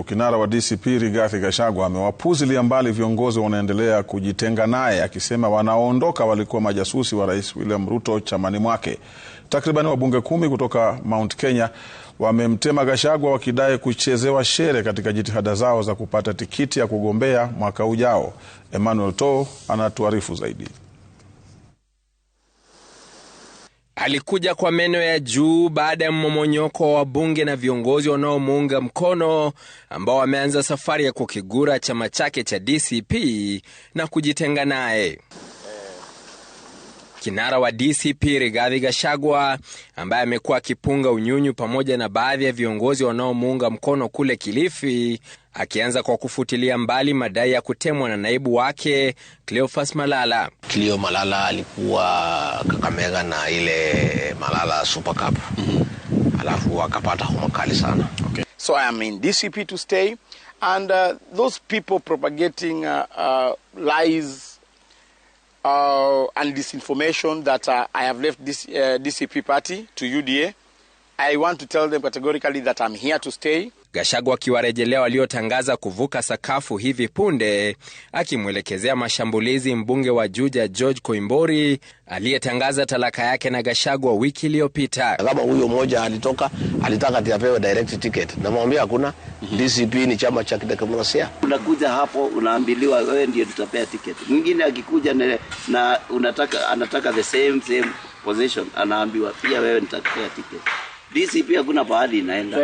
Kinara wa DCP Rigathi Gachagua amewapuzilia mbali viongozi wanaendelea kujitenga naye, akisema wanaoondoka walikuwa majasusi wa Rais William Ruto chamani mwake. Takriban wabunge 10 kutoka Mount Kenya wamemtema Gachagua wakidai kuchezewa shere katika jitihada zao za kupata tikiti ya kugombea mwaka ujao. Emmanuel To anatuarifu zaidi. Alikuja kwa meno ya juu baada ya mmomonyoko wa bunge na viongozi wanaomuunga mkono ambao wameanza safari ya kukigura chama chake cha DCP na kujitenga naye. Kinara wa DCP Rigathi Gachagua, ambaye amekuwa akipunga unyunyu pamoja na baadhi ya viongozi wanaomuunga mkono kule Kilifi, akianza kwa kufutilia mbali madai ya kutemwa na naibu wake Cleophas Malala. Cleo Malala alikuwa Kakamega na ile Malala Super Cup. Alafu akapata homa kali sana. Okay. So I am in DCP to stay, and those people propagating lies and disinformation that I have left this DCP party to UDA. I want to tell them categorically that I'm here to stay. Gachagua akiwarejelea waliotangaza kuvuka sakafu hivi punde, akimwelekezea mashambulizi mbunge wa Juja George Koimburi aliyetangaza talaka yake na Gachagua wiki iliyopita. Kama huyo mmoja alitaka apewe direct ticket, na mwambia hakuna. DCP ni chama cha kidemokrasia. Unakuja hapo unaambiliwa wewe ndiye tutapea ticket. Mwingine akikuja na anataka the same position, anaambiwa pia wewe nitakupea ticket. DCP hakuna pahali inaenda.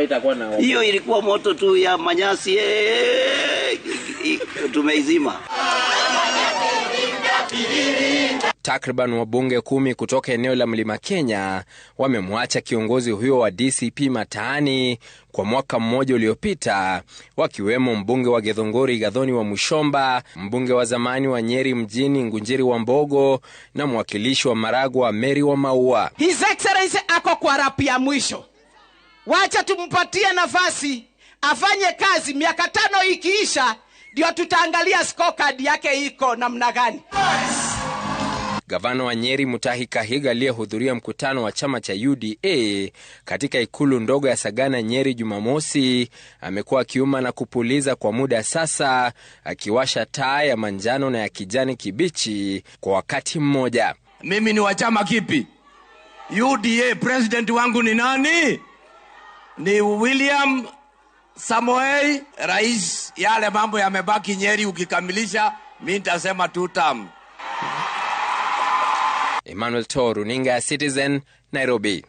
Hiyo ilikuwa moto tu ya manyasi, tumeizima. Takriban wabunge 10 kutoka eneo la Mlima Kenya wamemwacha kiongozi huyo wa DCP mataani kwa mwaka mmoja uliopita, wakiwemo mbunge wa Githunguri Gathoni wa Mushomba, mbunge wa zamani wa Nyeri mjini Ngunjiri wa Mbogo, na mwakilishi wa Maragwa Mary wa Maua. His Excellency ako kwa rapi ya mwisho. Wacha tumpatie nafasi afanye kazi, miaka 5 ikiisha ndio tutaangalia scorecard yake iko namna gani. Gavana wa Nyeri Mutahi Kahiga aliyehudhuria mkutano wa chama cha UDA katika ikulu ndogo ya Sagana Nyeri Jumamosi amekuwa akiuma na kupuliza kwa muda sasa, akiwasha taa ya manjano na ya kijani kibichi kwa wakati mmoja. Mimi ni wa chama kipi? UDA. President wangu ni nani? Ni William Samoei. Rais, yale mambo yamebaki Nyeri, ukikamilisha mimi nitasema 2 term. Emmanuel To, runinga ya Citizen, Nairobi.